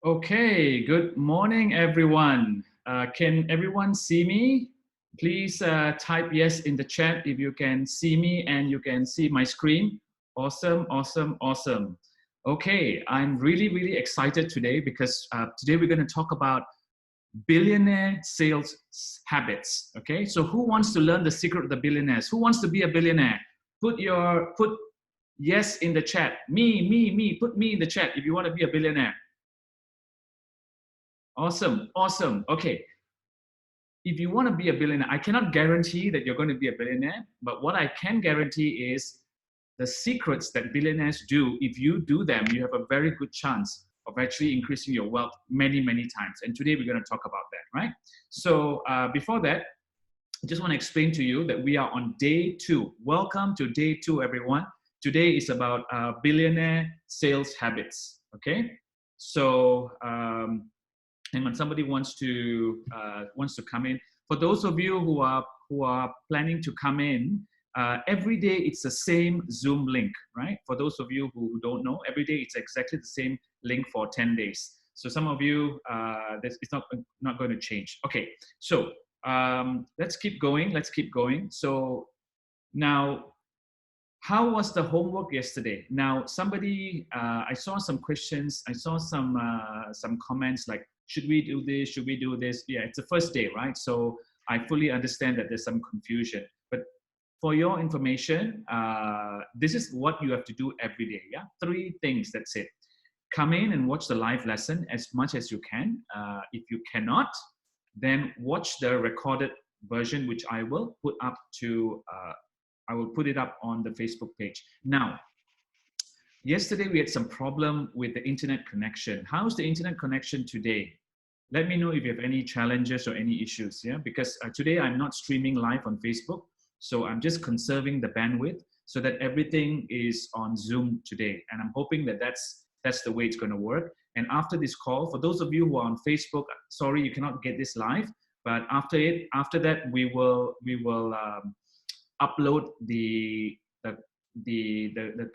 Okay, good morning, everyone. Can everyone see me? Please type yes in the chat if you can see me and you can see my screen. Awesome, awesome, awesome. Okay, I'm really excited today because today we're going to talk about billionaire sales habits. Okay, so who wants to learn the secret of the billionaires? Who wants to be a billionaire? Put yes in the chat. Me. Put me in the chat if you want to be a billionaire. Awesome, awesome. Okay, if you want to be a billionaire, I cannot guarantee that you're going to be a billionaire, but what I can guarantee is the secrets that billionaires do. If you do them, you have a very good chance of actually increasing your wealth many times. And today we're going to talk about that, right? So before that, I just want to explain to you that we are on day 2. Welcome to day 2, everyone. Today is about billionaire sales habits, okay? So, and when somebody wants to come in, for those of you who are planning to come in, every day it's the same Zoom link, right? For those of you who don't know, every day it's exactly the same link for 10 days. So some of you, it's not going to change. Okay, so let's keep going. So now, how was the homework yesterday? Now, somebody, I saw some questions, I saw some comments like, should we do this? Should we do this? Yeah, it's the first day, right? So I fully understand that there's some confusion. But for your information, this is what you have to do every day, yeah? 3 things, that's it. Come in and watch the live lesson as much as you can. If you cannot, then watch the recorded version, which I will put up to I will put it up on the Facebook page. Now, yesterday we had some problem with the internet connection. How's the internet connection today? Let me know if you have any challenges or any issues, yeah? Because today I'm not streaming live on Facebook, so I'm just conserving the bandwidth so that everything is on Zoom today. And I'm hoping that that's the way it's going to work. And after this call, for those of you who are on Facebook, sorry you cannot get this live, but after that we will upload the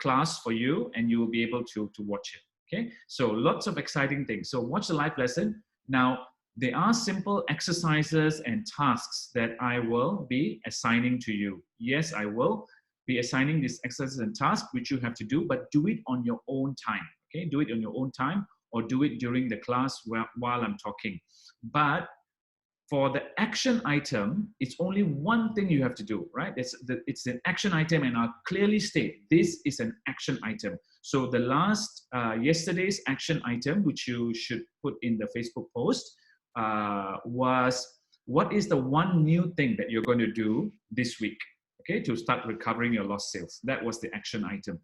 class for you, and you will be able to watch it. Okay, so lots of exciting things. So watch the live lesson. Now, there are simple exercises and tasks that I will be assigning to you. Yes, I will be assigning these exercises and tasks which you have to do, but do it on your own time. Okay, do it on your own time, or do it during the class while I'm talking. But for the action item, it's only one thing you have to do, right? It's an action item, and I'll clearly state this is an action item. So the last, yesterday's action item, which you should put in the Facebook post, was what is the one new thing that you're going to do this week, okay, to start recovering your lost sales. That was the action item.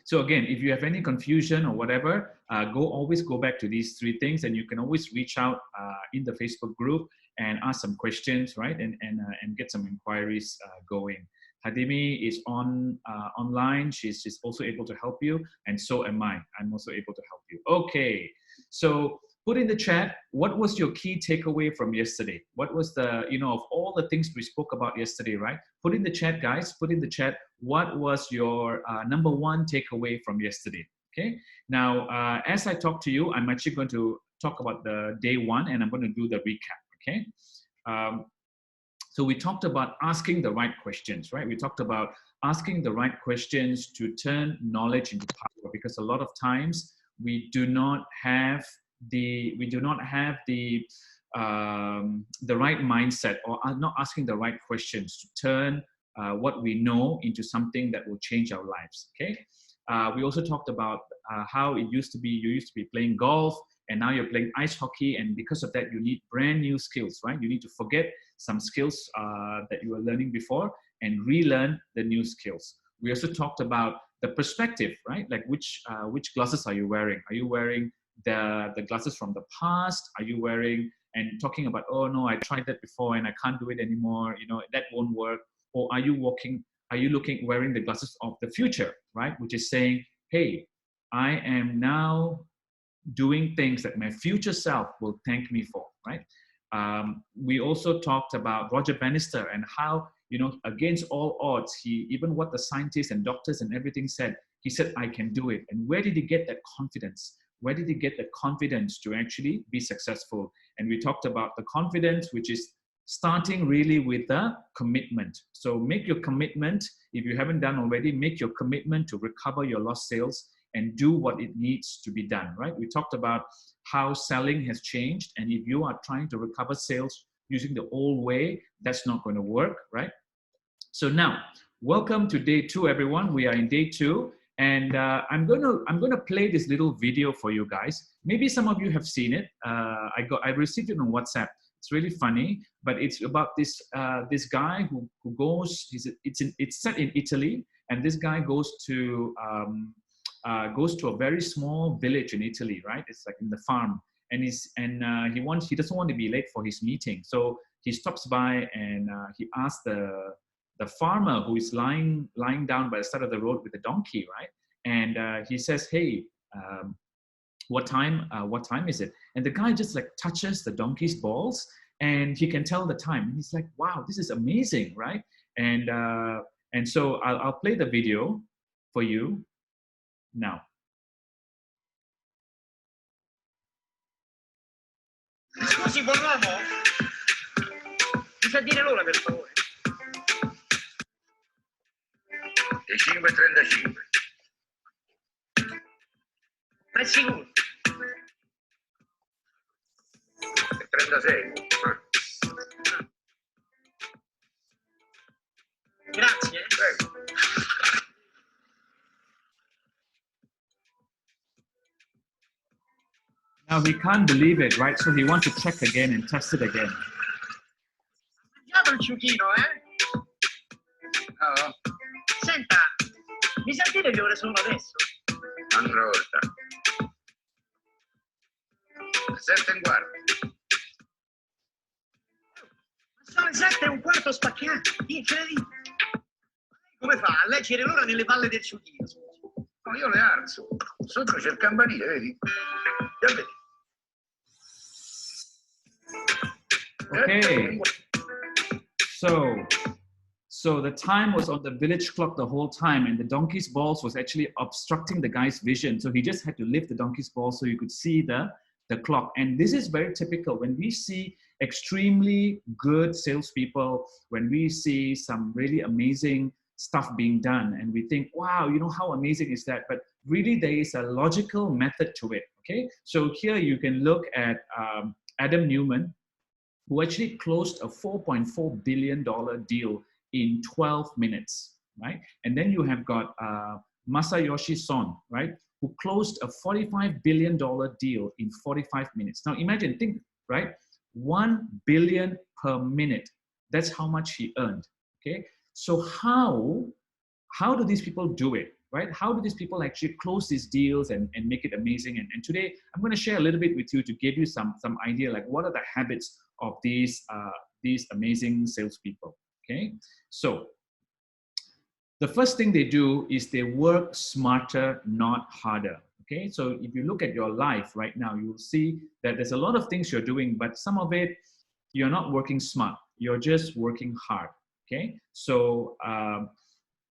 So again, if you have any confusion or whatever, always go back to these 3 things, and you can always reach out in the Facebook group and ask some questions, right? And get some inquiries going. Hadimi is online. She's also able to help you, and so am I. I'm also able to help you. Okay, so put in the chat, what was your key takeaway from yesterday? What was the, of all the things we spoke about yesterday, right? Put in the chat, guys, put in the chat, what was your number 1 takeaway from yesterday, okay? Now, as I talk to you, I'm actually going to talk about the day 1, and I'm going to do the recap, okay? So we talked about asking the right questions, right? We talked about asking the right questions to turn knowledge into power, because a lot of times we do not have the right mindset, or are not asking the right questions to turn what we know into something that will change our lives. Okay. We also talked about how you used to be playing golf, and now you're playing ice hockey, and because of that you need brand new skills, right? You need to forget some skills that you were learning before and relearn the new skills. We also talked about the perspective, right? Like which glasses are you wearing? Are you wearing the glasses from the past? Are you wearing and talking about, oh no, I tried that before and I can't do it anymore, that won't work? Or are you wearing the glasses of the future, right? Which is saying, hey, I am now doing things that my future self will thank me for, right? We also talked about Roger Bannister and how, against all odds, even what the scientists and doctors and everything said, he said, I can do it. And where did he get that confidence? Where did he get the confidence to actually be successful? And we talked about the confidence, which is starting really with the commitment. So make your commitment. If you haven't done already, make your commitment to recover your lost sales and do what it needs to be done, right? We talked about how selling has changed. And if you are trying to recover sales using the old way, that's not going to work, right? So now, welcome to day 2, everyone. We are in day 2. And I'm gonna play this little video for you guys. Maybe some of you have seen it. I received it on WhatsApp. It's really funny, but it's about this this guy who goes. It's set in Italy, and this guy goes to a very small village in Italy, right? It's like in the farm, and he doesn't want to be late for his meeting, so he stops by and he asks the farmer who is lying down by the side of the road with a donkey, right? And he says, "Hey, what time is it?" And the guy just like touches the donkey's balls, and he can tell the time. And he's like, "Wow, this is amazing, right?" And so I'll play the video for you now. Scusi, buon uomo, mi sa dire l'ora per favore? Le 5:35. Ma è sicuro? Le 36. Grazie. Prego. Now he can't believe it, right? So he wants to check again and test it again. Mangiato il ciuchino, eh? No, Senta, mi sa dire che ore sono adesso? un'altra volta. 7:15. Sono le 7:15 spaccate. Incredibile. Come fa a leggere l'ora nelle palle del ciuchino? No, io le alzo. Sotto c'è il campanile, vedi? Già vedi. Okay. So the time was on the village clock the whole time, and the donkey's balls was actually obstructing the guy's vision. So he just had to lift the donkey's balls so you could see the clock. And this is very typical when we see extremely good salespeople, when we see some really amazing stuff being done, and we think, wow, you know, how amazing is that? But really, there is a logical method to it. Okay. So here you can look at Adam Newman, who actually closed a $4.4 billion deal in 12 minutes, right? And then you have got Masayoshi Son, right, who closed a $45 billion deal in 45 minutes. Now imagine, think, right, 1 billion per minute. That's how much he earned, okay? So how do these people do it, right? How do these people actually close these deals and make it amazing? And today, I'm gonna share a little bit with you to give you some idea, like what are the habits of these amazing salespeople, okay? So the first thing they do is they work smarter, not harder, okay? So if you look at your life right now, you'll see that there's a lot of things you're doing, but some of it, you're not working smart. You're just working hard, okay? So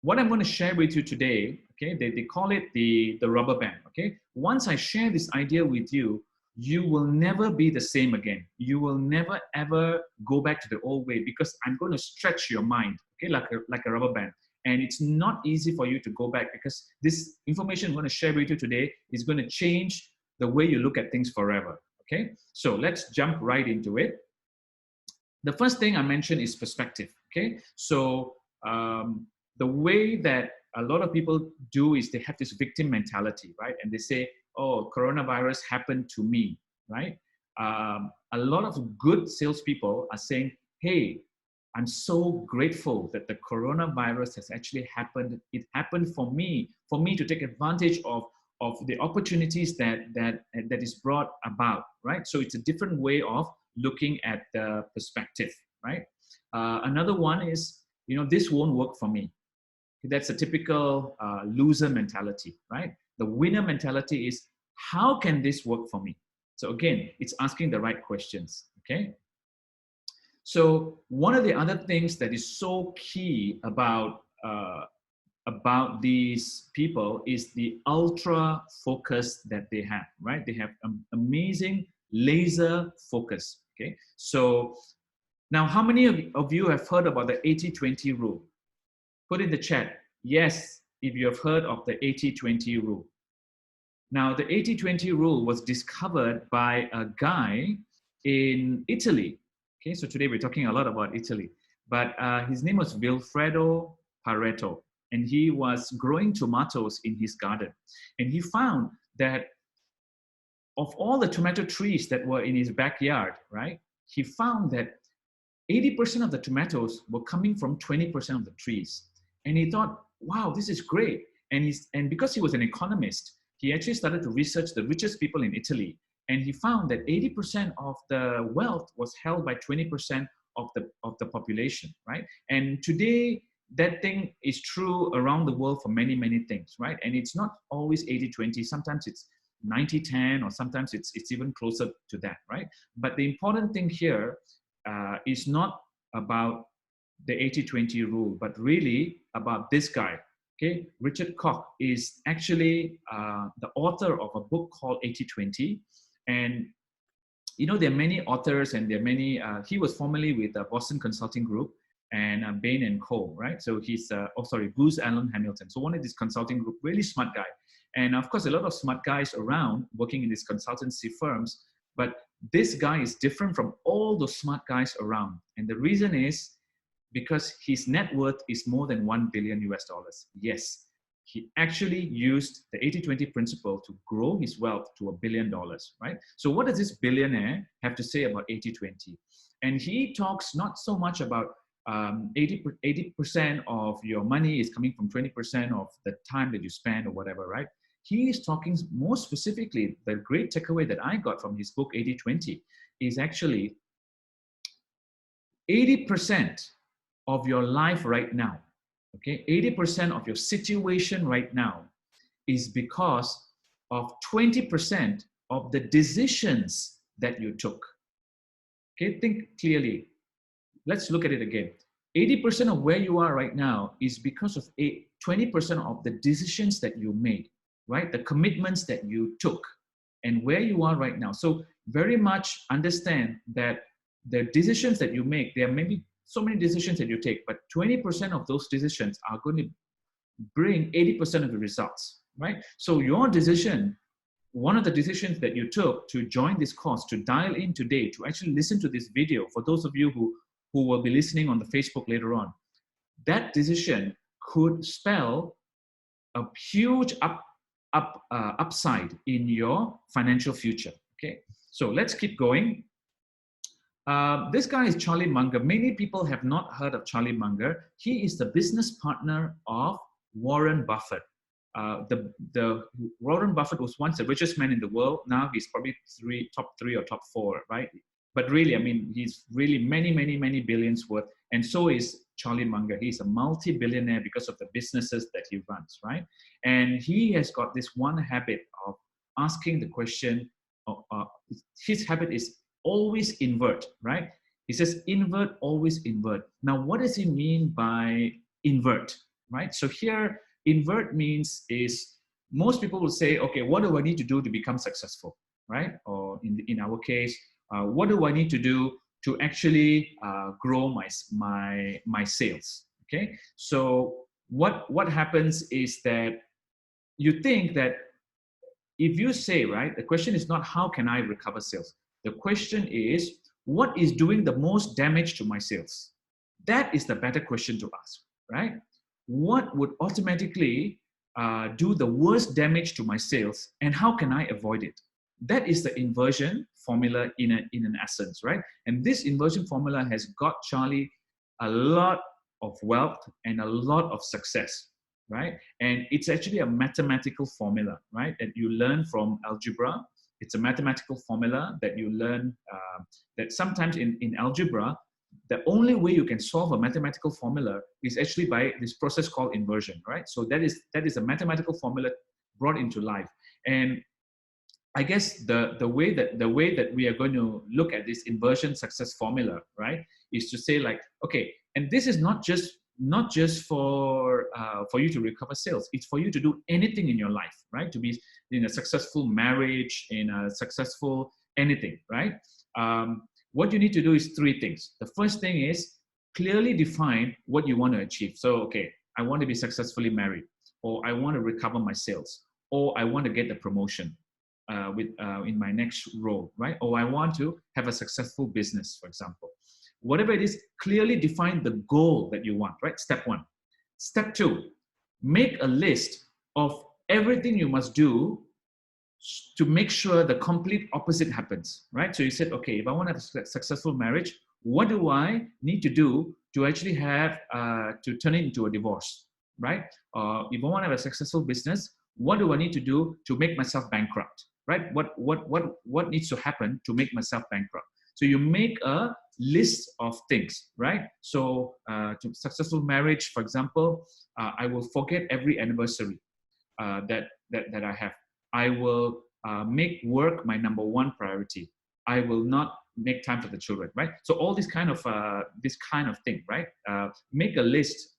what I'm going to share with you today, okay, they call it the rubber band, okay? Once I share this idea with you, you will never be the same again. You will never ever go back to the old way, because I'm going to stretch your mind, okay, like a rubber band. And it's not easy for you to go back, because this information I'm going to share with you today is going to change the way you look at things forever, okay? So let's jump right into it. The first thing I mentioned is perspective, okay? So the way that a lot of people do is they have this victim mentality, right? And they say, oh, coronavirus happened to me, right? A lot of good salespeople are saying, hey, I'm so grateful that the coronavirus has actually happened. It happened for me to take advantage of the opportunities that is brought about, right? So it's a different way of looking at the perspective, right? Another one is, you know, this won't work for me. That's a typical loser mentality, right? The winner mentality is, how can this work for me? So again, it's asking the right questions, okay? So one of the other things that is so key about about these people is the ultra focus that they have, right? They have amazing laser focus, okay? So now, how many of you have heard about the 80-20 rule? Put in the chat, yes, if you have heard of the 80-20 rule. Now, the 80-20 rule was discovered by a guy in Italy. Okay, so today we're talking a lot about Italy, but his name was Vilfredo Pareto, and he was growing tomatoes in his garden. And he found that of all the tomato trees that were in his backyard, right, he found that 80% of the tomatoes were coming from 20% of the trees. And he thought, wow, this is great. And because he was an economist, he actually started to research the richest people in Italy. And he found that 80% of the wealth was held by 20% of the population, right? And today, that thing is true around the world for many, many things, right? And it's not always 80-20. Sometimes it's 90-10, or sometimes it's even closer to that, right? But the important thing here is not about the 80-20 rule, but really about this guy. Okay, Richard Koch is actually the author of a book called 80-20, and you know there are many authors and there are many. He was formerly with the Boston Consulting Group and Bain and Co. Right, so he's Booz Allen Hamilton. So one of these consulting group, really smart guy, and of course a lot of smart guys around working in these consultancy firms. But this guy is different from all those smart guys around. And the reason is because his net worth is more than $1 billion US. Yes, he actually used the 80-20 principle to grow his wealth to $1 billion, right? So what does this billionaire have to say about 80-20? And he talks not so much about 80% of your money is coming from 20% of the time that you spend or whatever, right? He is talking more specifically, the great takeaway that I got from his book, 80-20, is actually 80% of your life right now, okay? 80% of your situation right now is because of 20% of the decisions that you took. Okay, think clearly. Let's look at it again. 80% of where you are right now is because of 20% of the decisions that you made, right? The commitments that you took and where you are right now. So very much understand that the decisions that you make, there may be so many decisions that you take, but 20% of those decisions are going to bring 80% of the results, right? So your decision, one of the decisions that you took to join this course, to dial in today, to actually listen to this video, for those of you who will be listening on the Facebook later on, that decision could spell a huge upside in your financial future, okay? So let's keep going. This guy is Charlie Munger. Many people have not heard of Charlie Munger. He is the business partner of Warren Buffett. Warren Buffett was once the richest man in the world. Now he's probably top three or top four, right? But really, I mean, he's really many, many, many billions worth. And so is Charlie Munger. He's a multi-billionaire because of the businesses that he runs, right? And he has got this one habit of asking the question. His habit is always invert, right? He says invert, always invert. Now, what does he mean by invert, right? So here, invert means is most people will say, okay, what do I need to do to become successful, right? Or in our case, what do I need to do to actually grow my sales? Okay, so what happens is that you think that if you say, right, the question is not how can I recover sales. The question is what is doing the most damage to my sales? That is the better question to ask, right? What would automatically do the worst damage to my sales, and how can I avoid it? That is the inversion formula in an essence, right? And this inversion formula has got Charlie a lot of wealth and a lot of success, right? And it's actually a mathematical formula, right? That you learn from algebra. It's a mathematical formula that you learn that sometimes in algebra, the only way you can solve a mathematical formula is actually by this process called inversion, right? So that is a mathematical formula brought into life. And I guess the way that we are going to look at this inversion success formula, right, is to say like, okay, and this is not just not just for you to recover sales. It's for you to do anything in your life, right? To be in a successful marriage, in a successful anything, right? What you need to do is three things. The first thing is clearly define what you want to achieve. So, okay, I want to be successfully married, or I want to recover my sales, or I want to get the promotion in my next role, right? Or I want to have a successful business, for example. Whatever it is, clearly define the goal that you want, right? Step one. Step two, make a list of everything you must do to make sure the complete opposite happens, right? So you said, okay, if I want to have a successful marriage, what do I need to do to actually have, to turn it into a divorce, right? If I want to have a successful business, what do I need to do to make myself bankrupt, right? What needs to happen to make myself bankrupt? So you make a list of things, right? So to successful marriage, for example, I will forget every anniversary that I have. I will make work my number one priority. I will not make time for the children, right? So all this kind of thing, right? Make a list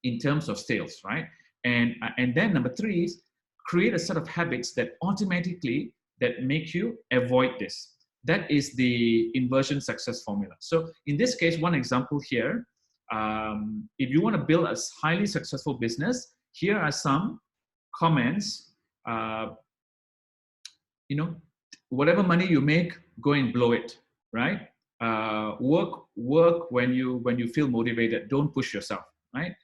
in terms of sales, right? And then number three is create a set of habits that automatically that make you avoid this. That is the inversion success formula. So in this case, one example here, if you want to build a highly successful business, here are some comments. Whatever money you make, go and blow it, right? Work when you feel motivated. Don't push yourself, right?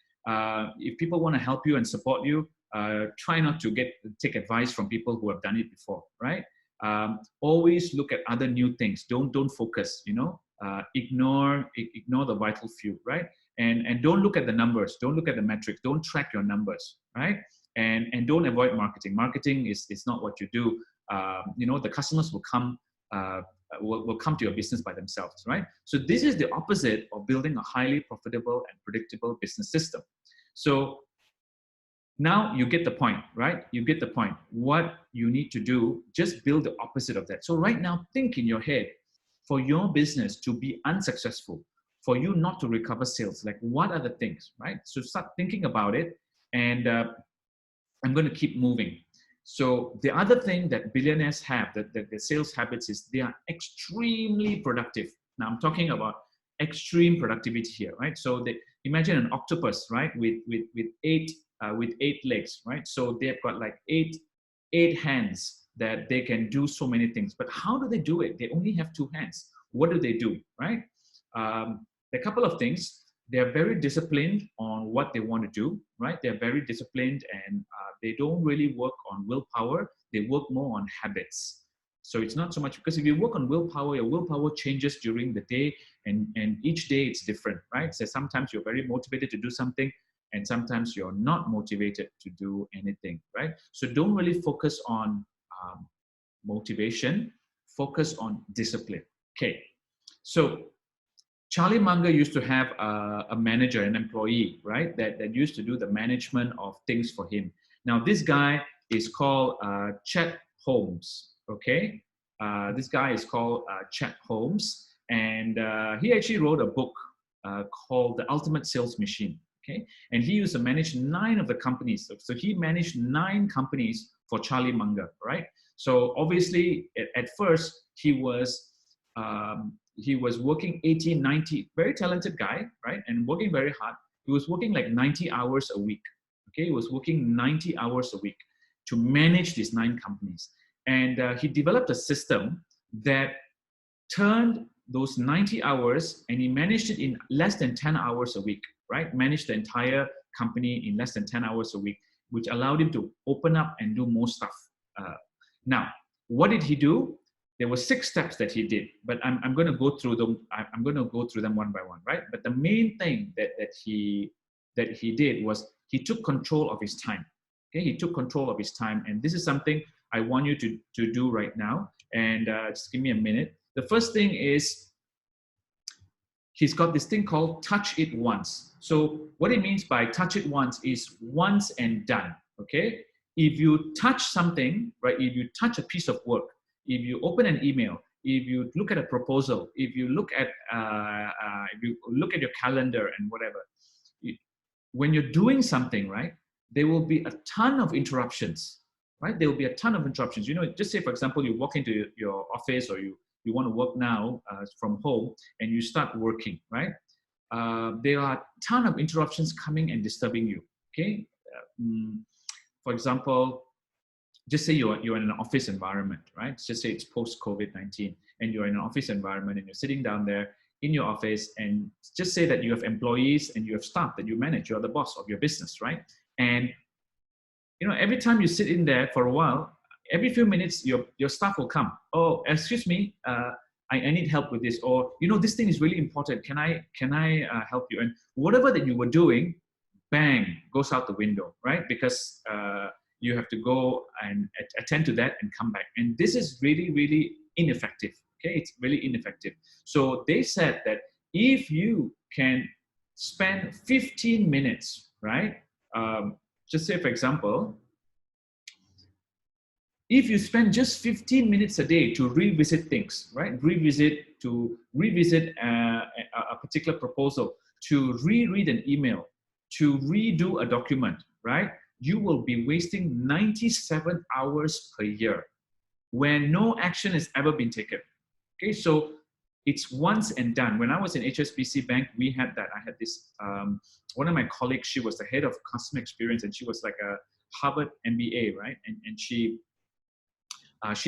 If people want to help you and support you, try not to take advice from people who have done it before, right? Always look at other new things. Don't focus. Ignore the vital few, right? And don't look at the numbers. Don't look at the metrics. Don't track your numbers, right? And don't avoid marketing. Marketing is not what you do. The customers will come to your business by themselves, right? So this is the opposite of building a highly profitable and predictable business system. So now you get the point, right? You get the point. What you need to do, just build the opposite of that. So right now, think in your head, for your business to be unsuccessful, for you not to recover sales, like what are the things, right? So start thinking about it, and I'm going to keep moving. So the other thing that billionaires have, that the sales habits, is they are extremely productive. Now I'm talking about extreme productivity here, right? So imagine an octopus, right, with eight legs, right? So they've got like eight hands that they can do so many things. But how do they do it? They only have two hands. What do they do, right? A couple of things. They're very disciplined on what they want to do, right? They're very disciplined, and they don't really work on willpower. They work more on habits. So it's not so much, because if you work on willpower, your willpower changes during the day, and each day it's different, right? So sometimes you're very motivated to do something, and sometimes you're not motivated to do anything, right? So don't really focus on motivation, focus on discipline. Okay, so Charlie Munger used to have a manager, an employee, right? That used to do the management of things for him. Now this guy is called Chet Holmes, okay? This guy is called Chet Holmes, and he actually wrote a book called The Ultimate Sales Machine, okay? And he used to manage 9 of the companies. So he managed 9 companies for Charlie Munger, right? So obviously at first he was working 80, 90, very talented guy, right? And working very hard. He was working like 90 hours a week, okay? He was working 90 hours a week to manage these 9 companies. And he developed a system that turned those 90 hours, and he managed it in less than 10 hours a week, right? Managed the entire company in less than 10 hours a week, which allowed him to open up and do more stuff. Now, what did he do? There were 6 steps that he did, but I'm going to go through them. I'm going to go through them one by one, right? But the main thing that he did was he took control of his time. Okay, he took control of his time, and this is something I want you to do right now. And just give me a minute. The first thing is he's got this thing called touch it once. So what it means by touch it once is once and done. Okay, if you touch something, right? If you touch a piece of work, if you open an email, if you look at a proposal, if you look at your calendar and whatever, when you're doing something, right, there will be a ton of interruptions, right? There will be a ton of interruptions. You know, just say, for example, you walk into your office, or you want to work now from home, and you start working, right? There are a ton of interruptions coming and disturbing you, okay? For example, just say you're in an office environment, right? Just say it's post-COVID-19, and you're in an office environment, and you're sitting down there in your office, and just say that you have employees and you have staff that you manage. You're the boss of your business, right? And you know, every time you sit in there for a while, every few minutes your staff will come. Oh, excuse me, I need help with this, or you know, this thing is really important. Can I help you? And whatever that you were doing, bang, goes out the window, right? Because you have to go and attend to that and come back. And this is really, really ineffective. Okay, it's really ineffective. So they said that if you can spend 15 minutes, right? Just say, for example, if you spend just 15 minutes a day to revisit things, right? Revisit a particular proposal, to reread an email, to redo a document, right? You will be wasting 97 hours per year when no action has ever been taken. Okay, so it's once and done. When I was in HSBC Bank, we had that. I had this, one of my colleagues, she was the head of customer experience, and she was like a Harvard MBA, right? And she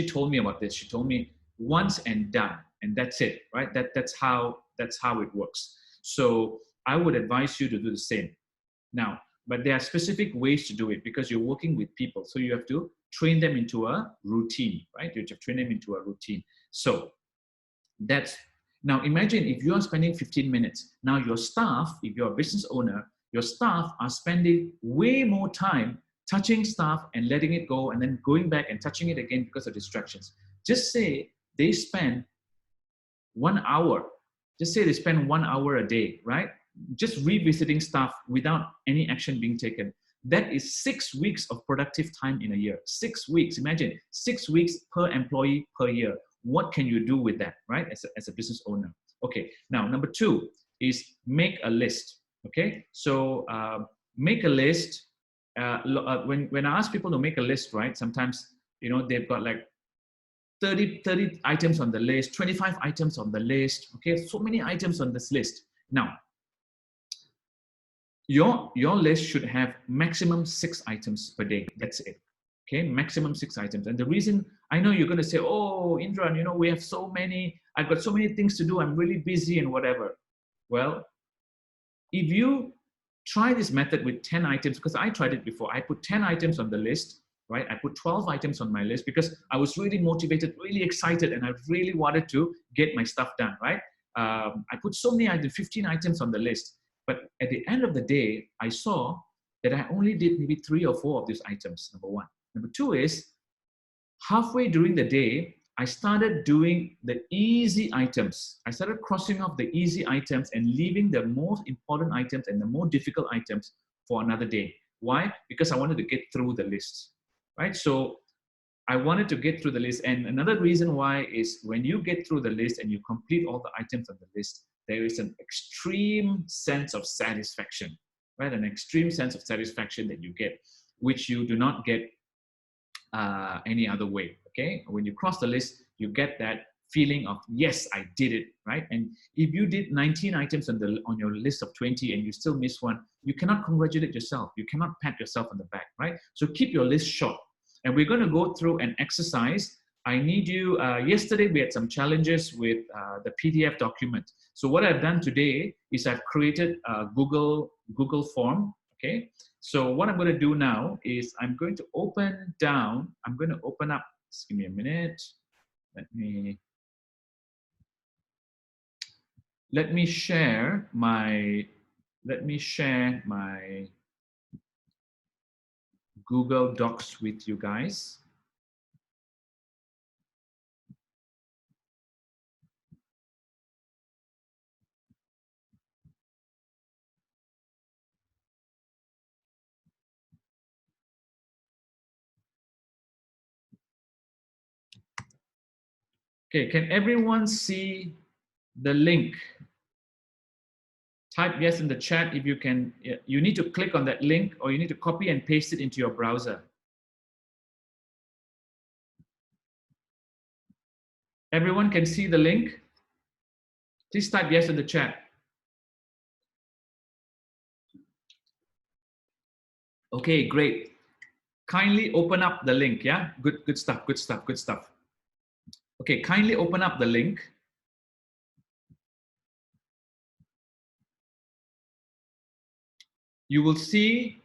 told me about this. She told me once and done, and that's it, right? That's how it works. So I would advise you to do the same. Now, but there are specific ways to do it, because you're working with people. So you have to train them into a routine, right? You have to train them into a routine. So that's, now imagine if you are spending 15 minutes. Now your staff, if you're a business owner, your staff are spending way more time touching stuff and letting it go, and then going back and touching it again because of distractions. Just say they spend 1 hour. Just say they spend 1 hour a day, right? Just revisiting stuff without any action being taken. That is 6 weeks of productive time in a year. 6 weeks. Imagine 6 weeks per employee per year. What can you do with that, right? As a business owner. Okay. Now, number 2 is make a list. Okay. So make a list. When I ask people to make a list, right? Sometimes, you know, they've got like 30 items on the list, 25 items on the list. Okay. So many items on this list. Now, your list should have maximum 6 items per day. That's it. Okay, maximum 6 items. And the reason, I know you're going to say, oh, Indran, you know, we have so many, I've got so many things to do, I'm really busy and whatever. Well, if you try this method with 10 items, because I tried it before, I put 10 items on the list, right? I put 12 items on my list because I was really motivated, really excited, and I really wanted to get my stuff done, right? I put so many items, 15 items on the list. But at the end of the day, I saw that I only did maybe 3 or 4 of these items, number 1. Number 2 is, halfway during the day, I started doing the easy items. I started crossing off the easy items and leaving the most important items and the more difficult items for another day. Why? Because I wanted to get through the list, right? So I wanted to get through the list. And another reason why is when you get through the list and you complete all the items on the list, there is an extreme sense of satisfaction, right? An extreme sense of satisfaction that you get, which you do not get any other way, okay? When you cross the list, you get that feeling of, yes, I did it, right? And if you did 19 items on your list of 20 and you still miss one, you cannot congratulate yourself. You cannot pat yourself on the back, right? So keep your list short. And we're going to go through an exercise. I need you, yesterday we had some challenges with the PDF document. So what I've done today is I've created a Google form, okay? So what I'm going to do now is I'm going to open up, just give me a minute. Let me share my Google Docs with you guys. Okay, can everyone see the link? Type yes in the chat if you can. You need to click on that link or you need to copy and paste it into your browser. Everyone can see the link? Please type yes in the chat. Okay, great. Kindly open up the link, yeah? Good stuff, good stuff, good stuff. Okay, kindly open up the link. You will see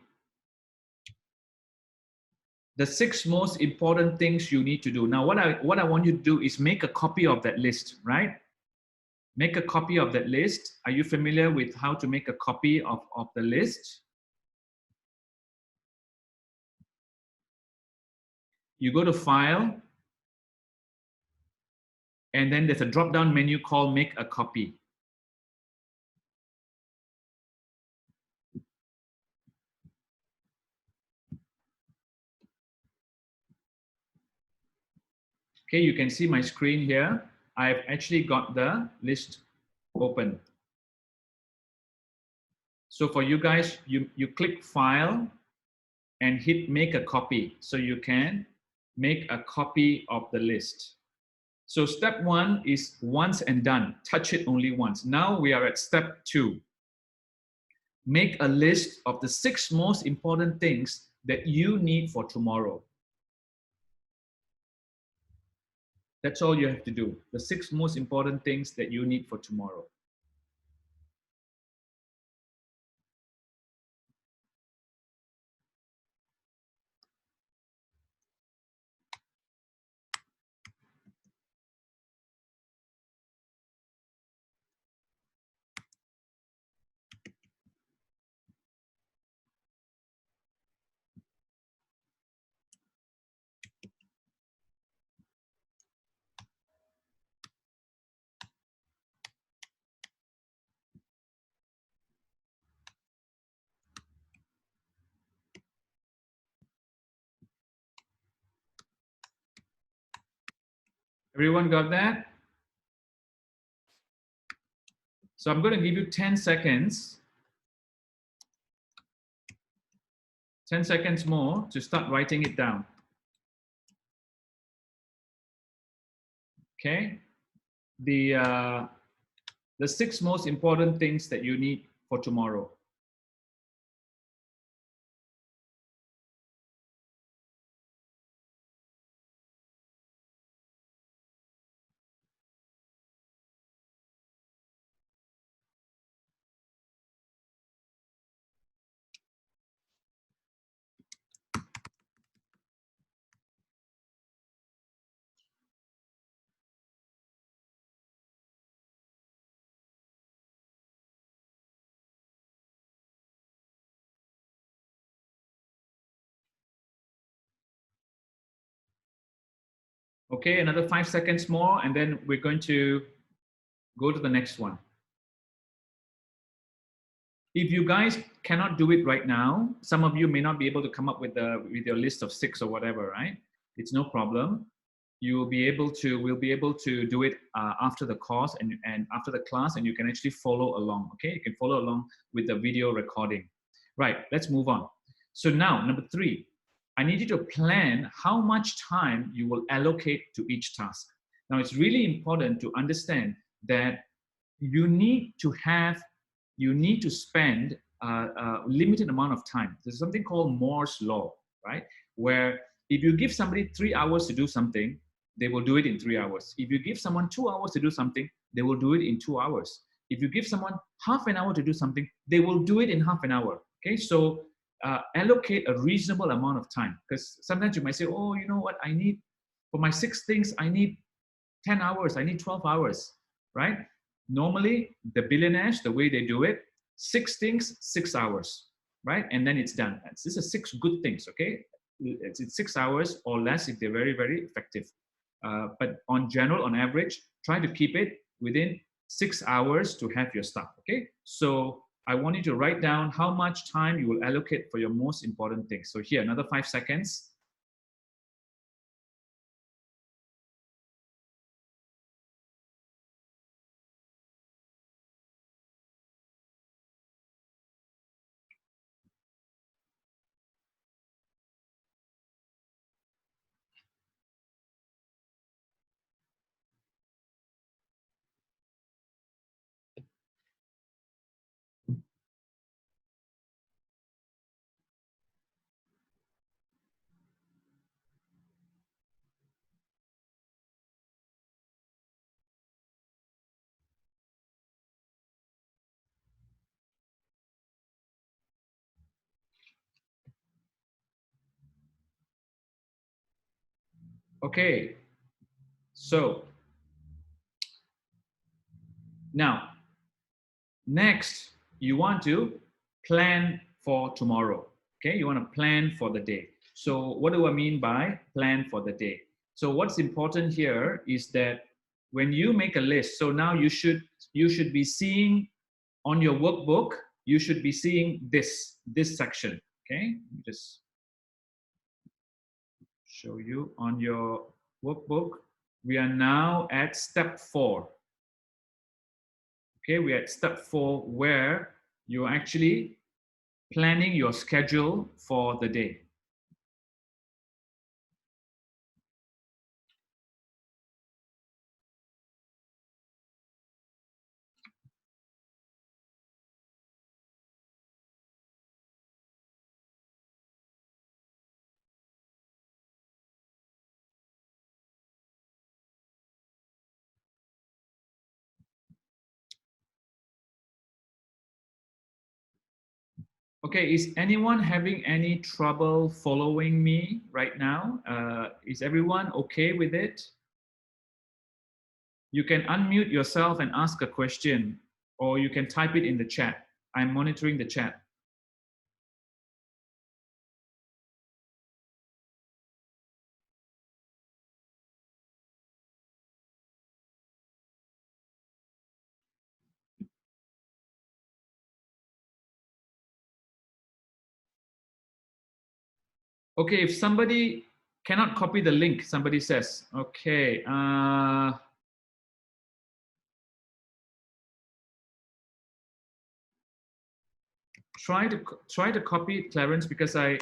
the 6 most important things you need to do. Now, what I want you to do is make a copy of that list, right? Make a copy of that list. Are you familiar with how to make a copy of the list? You go to File, and then there's a drop-down menu called Make a Copy. Okay, you can see my screen here. I've actually got the list open. So for you guys, you click File and hit Make a Copy. So you can make a copy of the list. So step 1 is once and done. Touch it only once. Now we are at step 2. Make a list of the 6 most important things that you need for tomorrow. That's all you have to do. The 6 most important things that you need for tomorrow. Everyone got that? So I'm going to give you 10 seconds. 10 seconds more to start writing it down. Okay? The 6 most important things that you need for tomorrow. Okay, another 5 seconds more, and then we're going to go to the next one. If you guys cannot do it right now, some of you may not be able to come up with your list of 6 or whatever, right? It's no problem. We'll be able to do it after the course and after the class, and you can actually follow along, okay? You can follow along with the video recording. Right, let's move on. So now, number 3, I need you to plan how much time you will allocate to each task. Now, it's really important to understand that you need to spend a limited amount of time. There's something called Moore's law, right? Where if you give somebody 3 hours to do something, they will do it in 3 hours. If you give someone 2 hours to do something, they will do it in 2 hours. If you give someone half an hour to do something, they will do it in half an hour. Okay, so allocate a reasonable amount of time, because sometimes you might say, oh, you know what, I need, for my 6 things, I need 10 hours, I need 12 hours, right? Normally, the billionaires, the way they do it, 6 things, 6 hours, right? And then it's done. This is 6 good things, okay? It's 6 hours or less if they're very, very effective. But on general, on average, try to keep it within 6 hours to have your stuff, okay? So I want you to write down how much time you will allocate for your most important things. So here, another 5 seconds. Okay, so now next you want to plan for tomorrow. Okay, you want to plan for the day. So what do I mean by plan for the day? So what's important here is that when you make a list, so now you should be seeing on your workbook, you should be seeing this section. Okay, just show you on your workbook. We are now at step 4. Okay, we're at step 4 where you're actually planning your schedule for the day. Okay, is anyone having any trouble following me right now? Is everyone okay with it? You can unmute yourself and ask a question, or you can type it in the chat. I'm monitoring the chat. Okay, if somebody cannot copy the link, somebody says, okay, try to copy it, Clarence, because I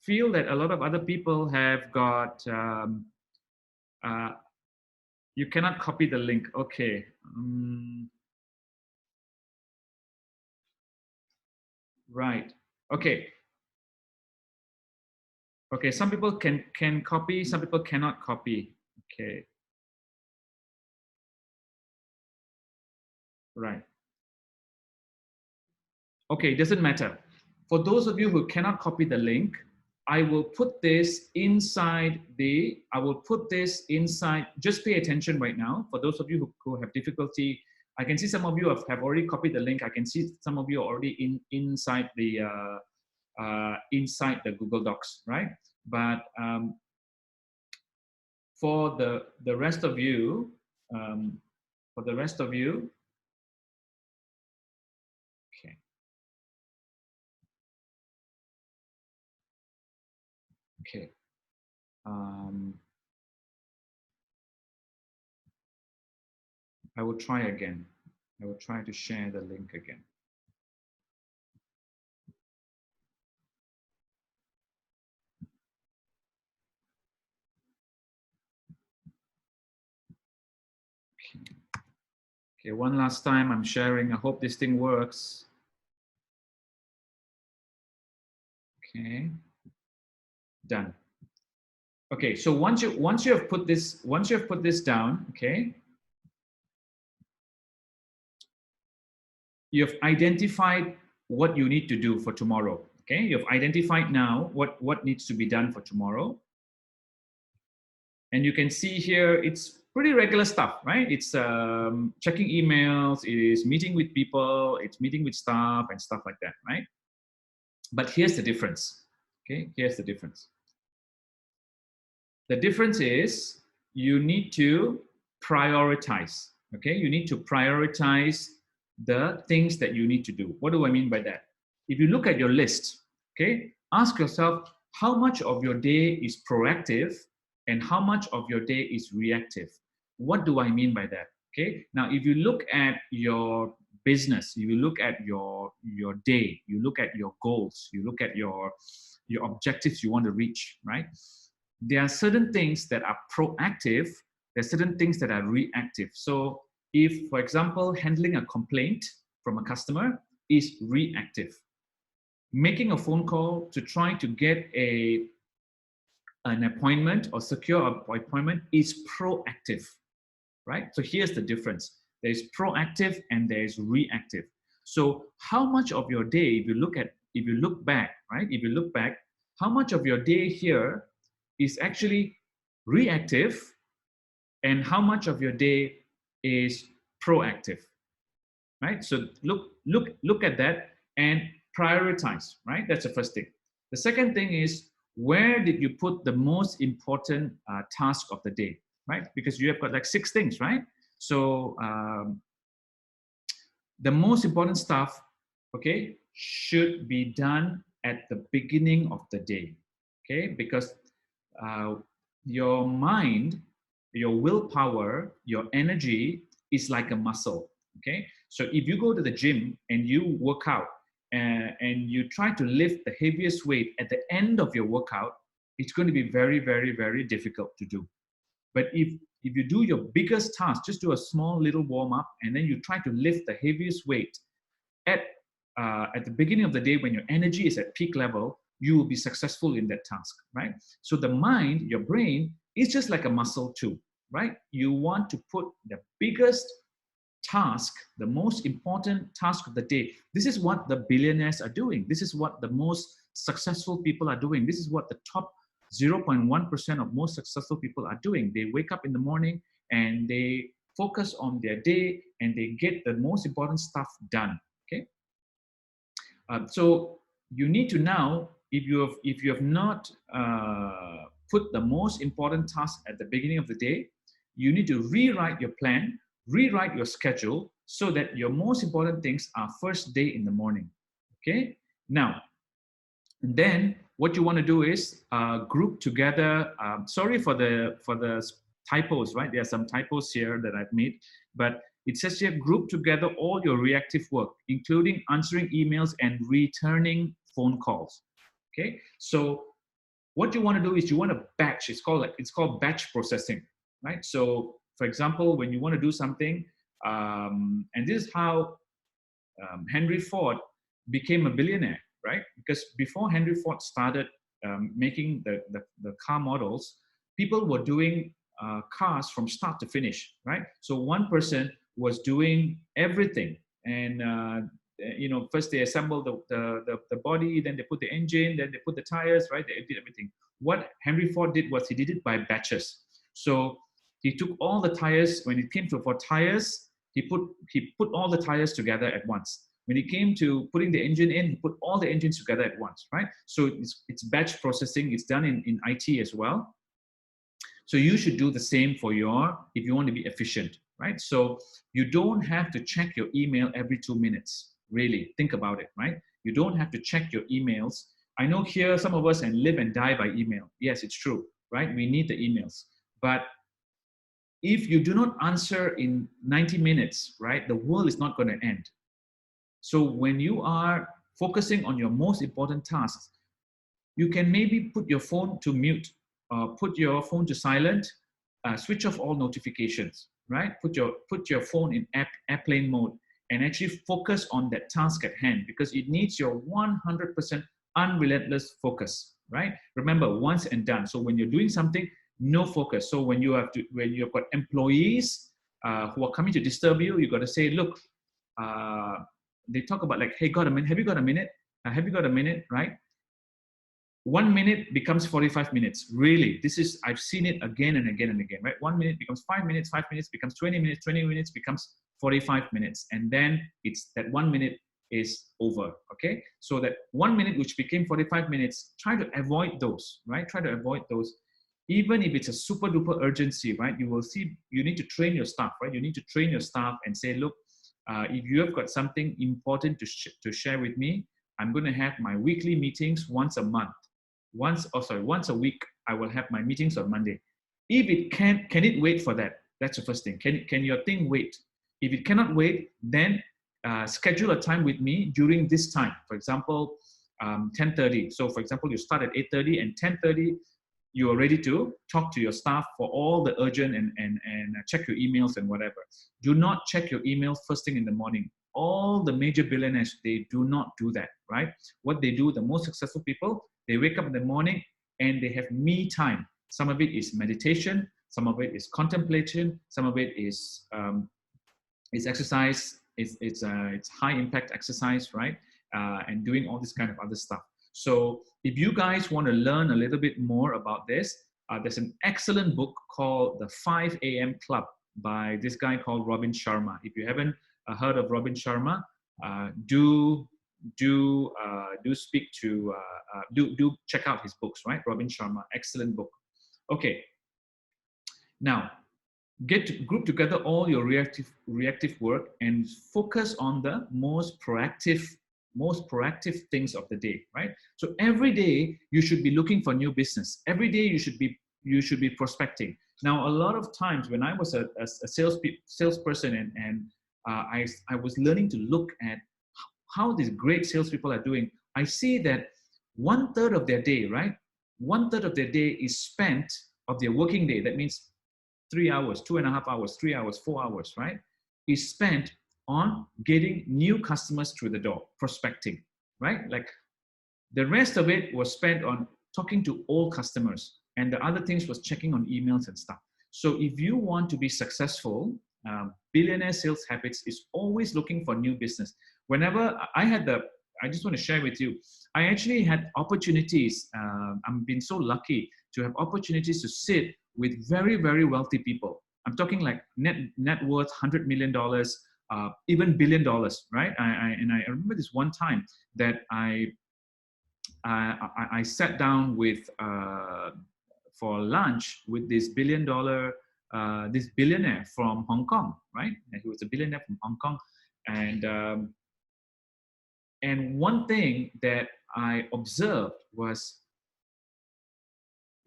feel that a lot of other people have got you cannot copy the link. Okay. Right. Okay. Okay. Some people can copy. Some people cannot copy. Okay. Right. Okay. Doesn't matter. For those of you who cannot copy the link, I will put this inside the. I will put this inside. Just pay attention right now. For those of you who have difficulty, I can see some of you have already copied the link. I can see some of you are already inside the Google Docs, right? But for the rest of you, okay, okay. I will try again. I will try to share the link again. Okay, one last time I'm sharing. I hope this thing works. Okay, done. Okay, so once you have put this down, okay, you've identified what you need to do for tomorrow. Okay, you've identified now what needs to be done for tomorrow. And you can see here, it's pretty regular stuff, right? It's checking emails, it is meeting with people, it's meeting with staff and stuff like that, right? But here's the difference, okay? Here's the difference. The difference is you need to prioritize, okay? You need to prioritize the things that you need to do. What do I mean by that? If you look at your list, okay, ask yourself how much of your day is proactive and how much of your day is reactive. What do I mean by that? Okay, now if you look at your business, you look at your day, you look at your goals, you look at your objectives you want to reach, right? There are certain things that are proactive, there are certain things that are reactive. So if, for example, handling a complaint from a customer is reactive, making a phone call to try to get an appointment or secure an appointment is proactive, right? So here's the difference. There's proactive and there's reactive. So how much of your day, if you look back, right? If you look back, how much of your day here is actually reactive and how much of your day is proactive, right? So look at that and prioritize, right? That's the first thing. The second thing is, where did you put the most important task of the day, right? Because you have got like 6 things, right? So the most important stuff, okay, should be done at the beginning of the day, okay? Because your mind, your willpower, your energy is like a muscle, okay? So if you go to the gym and you work out and you try to lift the heaviest weight at the end of your workout, it's going to be very, very, very difficult to do. But if you do your biggest task, just do a small little warm up, and then you try to lift the heaviest weight at the beginning of the day when your energy is at peak level, you will be successful in that task, right? So the mind, your brain, is just like a muscle too, right? You want to put the biggest task, the most important task of the day. This is what the billionaires are doing. This is what the most successful people are doing. This is what the top 0.1% of most successful people are doing. They wake up in the morning and they focus on their day and they get the most important stuff done. Okay. So you need to now, if you have not put the most important task at the beginning of the day, you need to rewrite your plan, rewrite your schedule so that your most important things are first day in the morning. Okay. Now, and then what you want to do is group together. Sorry for the typos, right? There are some typos here that I've made, but it says here group together all your reactive work, including answering emails and returning phone calls. Okay, so what you want to do is you want to batch. It's called batch processing, right? So for example, when you want to do something, and this is how Henry Ford became a billionaire, right? Because before Henry Ford started making the car models, people were doing cars from start to finish, right? So one person was doing everything, and first they assembled the body, then they put the engine, then they put the tires, right? They did everything. What Henry Ford did was he did it by batches. So he took all the tires. When it came for tires, he put all the tires together at once. When it came to putting the engine in, he put all the engines together at once, right? So it's batch processing. It's done in IT as well. So you should do the same if you want to be efficient, right? So you don't have to check your email every 2 minutes. Really, think about it, right? You don't have to check your emails. I know here some of us can live and die by email. Yes, it's true, right? We need the emails. But if you do not answer in 90 minutes, right, the world is not going to end. So when you are focusing on your most important tasks, you can maybe put your phone to mute, put your phone to silent, switch off all notifications, right? Put your phone in airplane mode and actually focus on that task at hand, because it needs your 100% unrelentless focus, right? Remember, once and done. So when you're doing something, no focus. So when you've got employees who are coming to disturb you, you got to say, look, they talk about like, hey, have you got a minute? Have you got a minute, right? 1 minute becomes 45 minutes. Really, I've seen it again and again and again, right? 1 minute becomes 5 minutes, 5 minutes becomes 20 minutes, 20 minutes becomes 45 minutes. And then it's that 1 minute is over, okay? So that 1 minute, which became 45 minutes, try to avoid those, right? Try to avoid those. Even if it's a super duper urgency, right? You will see, you need to train your staff, right? You need to train your staff and say, look, if you have got something important to share with me, I'm going to have my weekly meetings once a month. Once a week, I will have my meetings on Monday. If it can it wait for that? That's the first thing. Can your thing wait? If it cannot wait, then schedule a time with me during this time. For example, 10:30. So for example, you start at 8:30 and 10:30, you are ready to talk to your staff for all the urgent and check your emails and whatever. Do not check your emails first thing in the morning. All the major billionaires, they do not do that, right? What they do, the most successful people, they wake up in the morning and they have me time. Some of it is meditation, some of it is contemplation, some of it is exercise. It's high impact exercise, right? And doing all this kind of other stuff. So if you guys want to learn a little bit more about this, there's an excellent book called The 5 a.m. Club by this guy called Robin Sharma. If you haven't heard of Robin Sharma, do speak to do check out his books, right? Robin Sharma, excellent book. Okay, now group together all your reactive work and focus on the most proactive things of the day, right? So every day you should be looking for new business. Every day you should be prospecting. Now, a lot of times when I was a salesperson and I was learning to look at how these great salespeople are doing, I see that 1/3 of their day, right? 1/3 of their day is spent of their working day. That means 3 hours, 2.5 hours, 3 hours, 4 hours, right? Is spent on getting new customers through the door, prospecting, right? Like the rest of it was spent on talking to old customers, and the other things was checking on emails and stuff. So if you want to be successful, billionaire sales habits is always looking for new business. Whenever I just want to share with you, I actually had opportunities. I've been so lucky to have opportunities to sit with very, very wealthy people. I'm talking like net worth $100 million, even $1 billion, right? I remember this one time that I sat down with for lunch with this billionaire from Hong Kong, right? And he was a billionaire from Hong Kong, and one thing that I observed was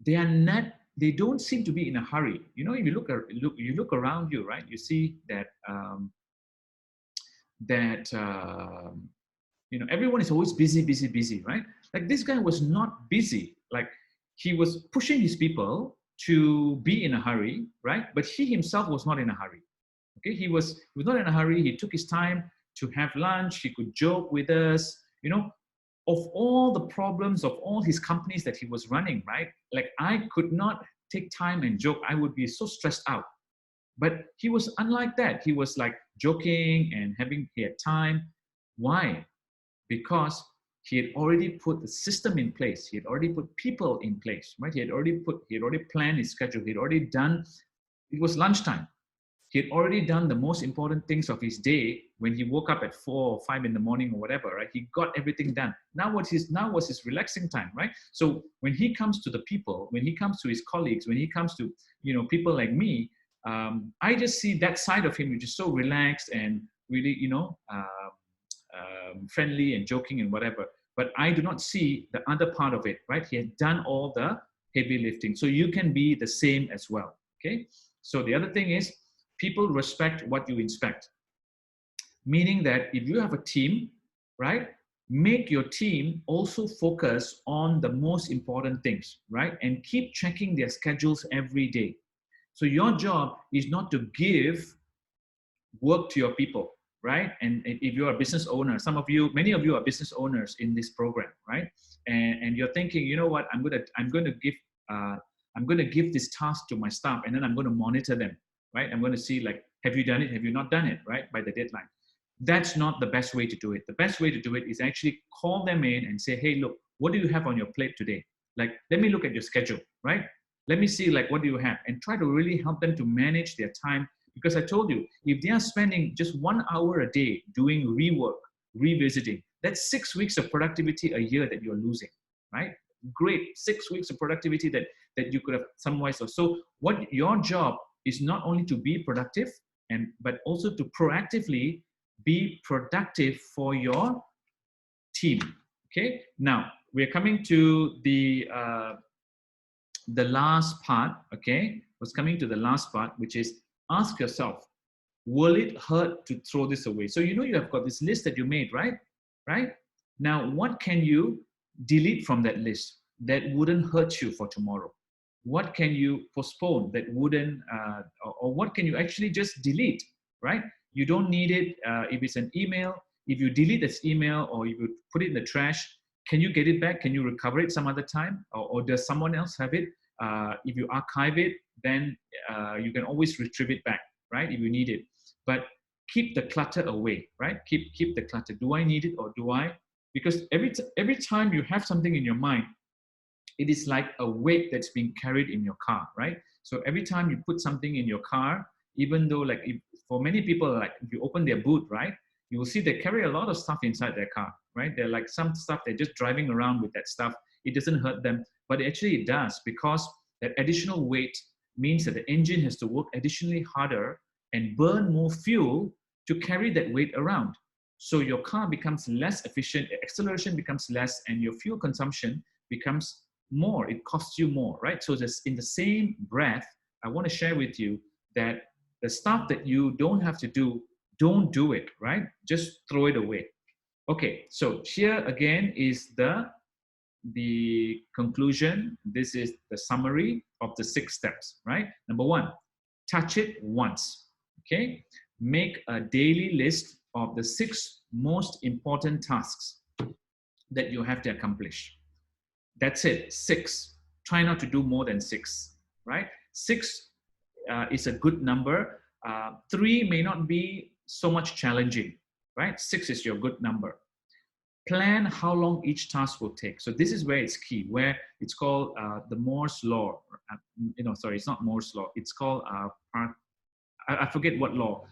they don't seem to be in a hurry. You know, if you look around you, right? You see that you know, everyone is always busy, right? Like this guy was not busy. Like he was pushing his people to be in a hurry, right? But he himself was not in a hurry. Okay, he was not in a hurry. He took his time to have lunch. He could joke with us. You know, of all the problems of all his companies that he was running, right? Like I could not take time and joke. I would be so stressed out. But he was unlike that. He was like joking and he had time. Why? Because he had already put the system in place. He had already put people in place, right? He had already planned his schedule. He had already done, it was lunchtime. He had already done the most important things of his day when he woke up at 4 or 5 in the morning or whatever, right? He got everything done. Now was his relaxing time, right? So when he comes to the people, when he comes to his colleagues, when he comes to, you know, people like me, I just see that side of him, which is so relaxed and really, you know, friendly and joking and whatever. But I do not see the other part of it, right? He had done all the heavy lifting. So you can be the same as well, okay? So the other thing is, people respect what you inspect. Meaning that if you have a team, right, make your team also focus on the most important things, right? And keep checking their schedules every day. So your job is not to give work to your people, right? And if you're a business owner, many of you are business owners in this program, right? And you're thinking, you know what, I'm going to give this task to my staff, and then I'm going to monitor them, right? I'm going to see, like, have you done it? Have you not done it, right? By the deadline. That's not the best way to do it. The best way to do it is actually call them in and say, hey, look, what do you have on your plate today? Like, let me look at your schedule, right? Let me see, like, what do you have? And try to really help them to manage their time. Because I told you, if they are spending just 1 hour a day doing rework, revisiting, that's 6 weeks of productivity a year that you're losing, right? Great, 6 weeks of productivity that you could have somewhere. So what your job is not only to be productive, but also to proactively be productive for your team. Okay, now we're coming to the last part. Okay, was coming to the last part, which is ask yourself, will it hurt to throw this away? So you know you have got this list that you made, right? Right? Now, what can you delete from that list that wouldn't hurt you for tomorrow? What can you postpone that wouldn't, or what can you actually just delete, right? You don't need it. If it's an email, if you delete this email or if you put it in the trash, can you get it back? Can you recover it some other time? Or does someone else have it? If you archive it, then you can always retrieve it back, right? If you need it. But keep the clutter away, right? Keep the clutter. Do I need it or do I? Because every time you have something in your mind, it is like a weight that's being carried in your car, right? So every time you put something in your car, even though like for many people, like if you open their boot, right, you will see they carry a lot of stuff inside their car, right? They're like some stuff, they're just driving around with that stuff. It doesn't hurt them, but actually it does, because that additional weight means that the engine has to work additionally harder and burn more fuel to carry that weight around. So your car becomes less efficient, acceleration becomes less, and your fuel consumption becomes more. It costs you more, right? So just in the same breath, I want to share with you that the stuff that you don't have to do, don't do it, right? Just throw it away. Okay, so here again is the conclusion. This is the summary of the 6 steps, right? Number 1, touch it once, okay? Make a daily list of the 6 most important tasks that you have to accomplish. That's it, 6. Try not to do more than 6, right? 6 is a good number. 3 may not be so much challenging, right? 6 is your good number. Plan how long each task will take. So this is where it's key, where it's called the Moore's law. Sorry, it's not Moore's law. It's called I forget what law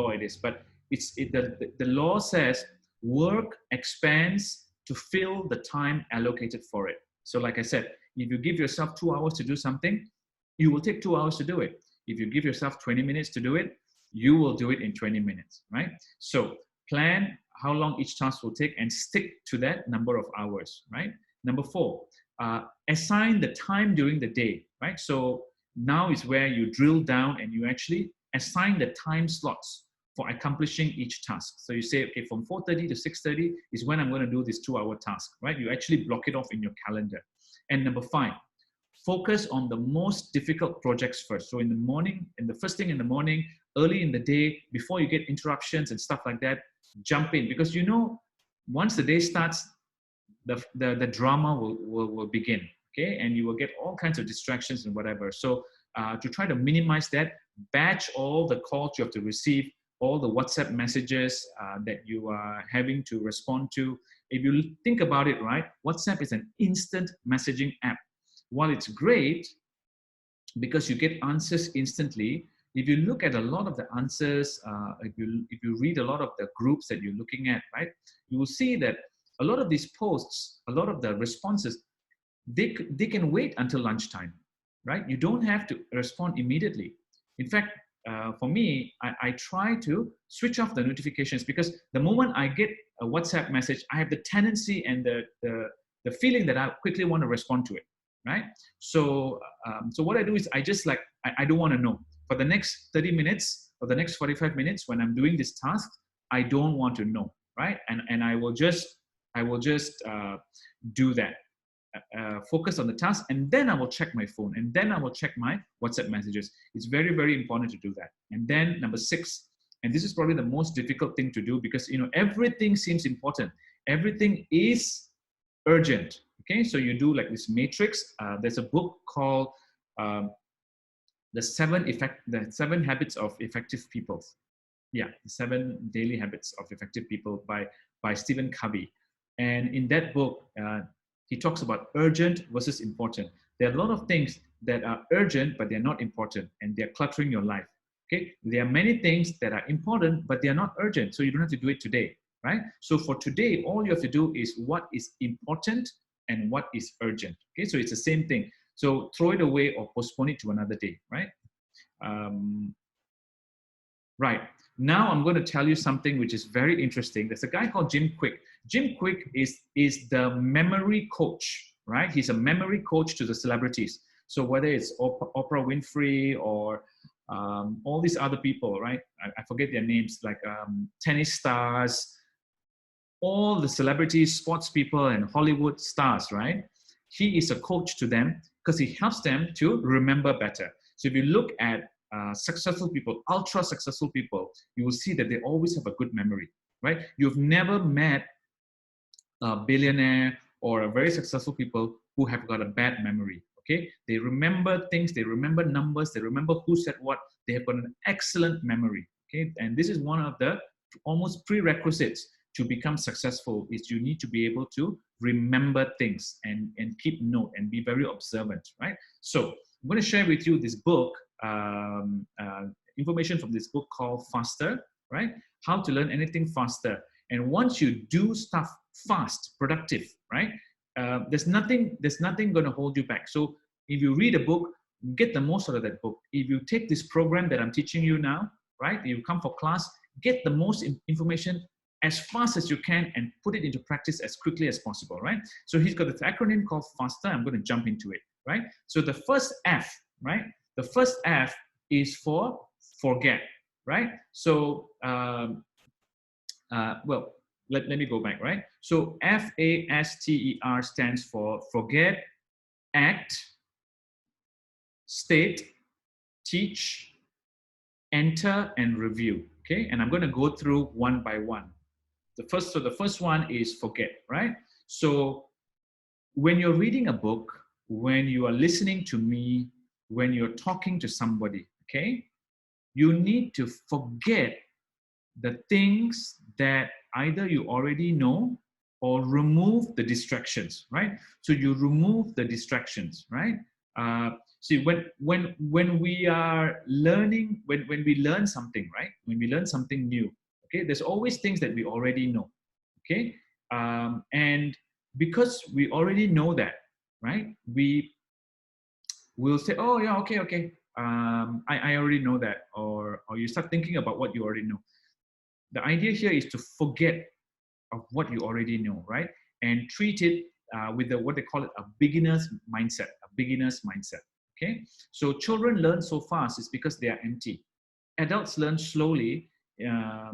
it is, but the law says work expands to fill the time allocated for it. So like I said, if you give yourself 2 hours to do something, you will take 2 hours to do it. If you give yourself 20 minutes to do it, you will do it in 20 minutes, right? So plan how long each task will take and stick to that number of hours, right? Number 4, assign the time during the day, right? So now is where you drill down and you actually assign the time slots for accomplishing each task. So you say, okay, from 4:30 to 6:30 is when I'm going to do this 2-hour task, right? You actually block it off in your calendar. And number 5, focus on the most difficult projects first. So in the morning, first thing in the morning, early in the day, before you get interruptions and stuff like that, jump in, because once the day starts, the drama will begin, okay? And you will get all kinds of distractions and whatever. So to try to minimize that, batch all the calls you have to receive, all the WhatsApp messages that you are having to respond to. If you think about it, right, WhatsApp is an instant messaging app. While it's great because you get answers instantly, if you look at a lot of the answers, if you read a lot of the groups that you're looking at, right, you will see that a lot of these posts, a lot of the responses, they can wait until lunchtime, right? You don't have to respond immediately. In fact, for me, I try to switch off the notifications, because the moment I get a WhatsApp message, I have the tendency and the feeling that I quickly want to respond to it, right? So what I do is I don't want to know. For the next 30 minutes or the next 45 minutes when I'm doing this task, I don't want to know, right? And I will just do that. Focus on the task, and then I will check my phone, and then I will check my WhatsApp messages. It's very, very important to do that. And then number 6, and this is probably the most difficult thing to do, because everything seems important. Everything is urgent. Okay, so you do like this matrix. There's a book called the 7 Habits of Effective People. Yeah, the 7 Daily Habits of Effective People by Stephen Covey. And in that book, he talks about urgent versus important. There are a lot of things that are urgent, but they're not important, and they're cluttering your life. Okay, there are many things that are important, but they're not urgent, so you don't have to do it today, right? So for today, all you have to do is what is important and what is urgent. Okay, so it's the same thing. So throw it away or postpone it to another day, right? Right. Now I'm going to tell you something which is very interesting. There's a guy called Jim Kwik. Jim Kwik is the memory coach, right? He's a memory coach to the celebrities. So whether it's Oprah Winfrey or all these other people, right? I forget their names, like tennis stars, all the celebrities, sports people, and Hollywood stars, right? He is a coach to them because he helps them to remember better. So if you look at successful people, ultra successful people, you will see that they always have a good memory, right? You've never met a billionaire or a very successful people who have got a bad memory, okay? They remember things, they remember numbers, they remember who said what, they have got an excellent memory, okay? And this is one of the almost prerequisites to become successful is you need to be able to remember things and keep note and be very observant, right? So I'm going to share with you this book, information from this book called Faster, right? How to learn anything faster. And once you do stuff fast, productive, right? There's nothing going to hold you back. So if you read a book, get the most out of that book. If you take this program that I'm teaching you now, right? You come for class, get the most information as fast as you can and put it into practice as quickly as possible, right? So he's got this acronym called FASTER. I'm going to jump into it, right? So the first F, right? The first F is for forget, right? So, well, let me go back, right? So FASTER stands for forget, act, state, teach, enter, and review, okay? And I'm going to go through one by one. So the first one is forget, right? So when you're reading a book, when you are listening to me, when you're talking to somebody, okay, you need to forget the things that either you already know or remove the distractions, right? So you remove the distractions, right? See, when we are learning, when we learn something, right? When we learn something new, okay, there's always things that we already know, okay? And because we already know that, right? We will say, oh yeah, okay. I already know that, or you start thinking about what you already know. The idea here is to forget of what you already know, right? And treat it with what they call it a beginner's mindset, okay? So children learn so fast is because they are empty. Adults learn slowly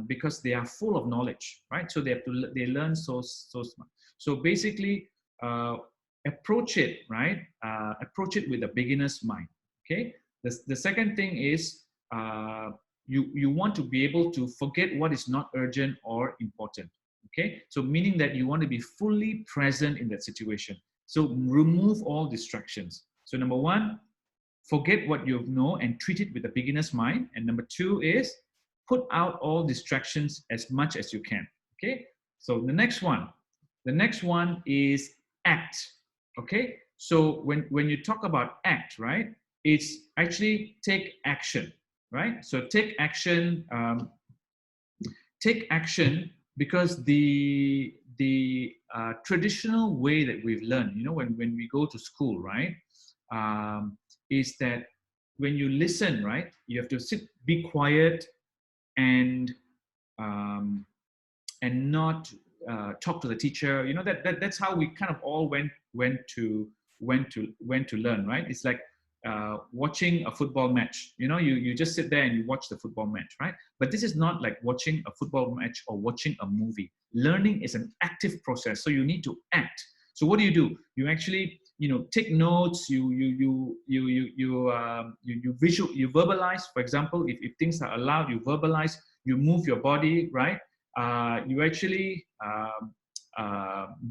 because they are full of knowledge, right? So they learn so smart. So basically, approach it, right? Approach it with a beginner's mind, okay? The second thing is you want to be able to forget what is not urgent or important, okay? So meaning that you want to be fully present in that situation. So remove all distractions. So number one, forget what you know and treat it with a beginner's mind. And number two is put out all distractions as much as you can, okay? So the next one is act, okay? So when you talk about act, right, it's actually take action, right? So take action because the traditional way that we've learned, you know, when we go to school, right, is that when you listen, right, you have to sit, be quiet, and not talk to the teacher. You know, that's how we kind of all went to learn, right? It's like watching a football match. You know, you just sit there and you watch the football match, right? But this is not like watching a football match or watching a movie. Learning is an active process, so you need to act. So what do? You actually, you know, take notes. You verbalize. For example, if things are allowed, you verbalize. You move your body, right? You actually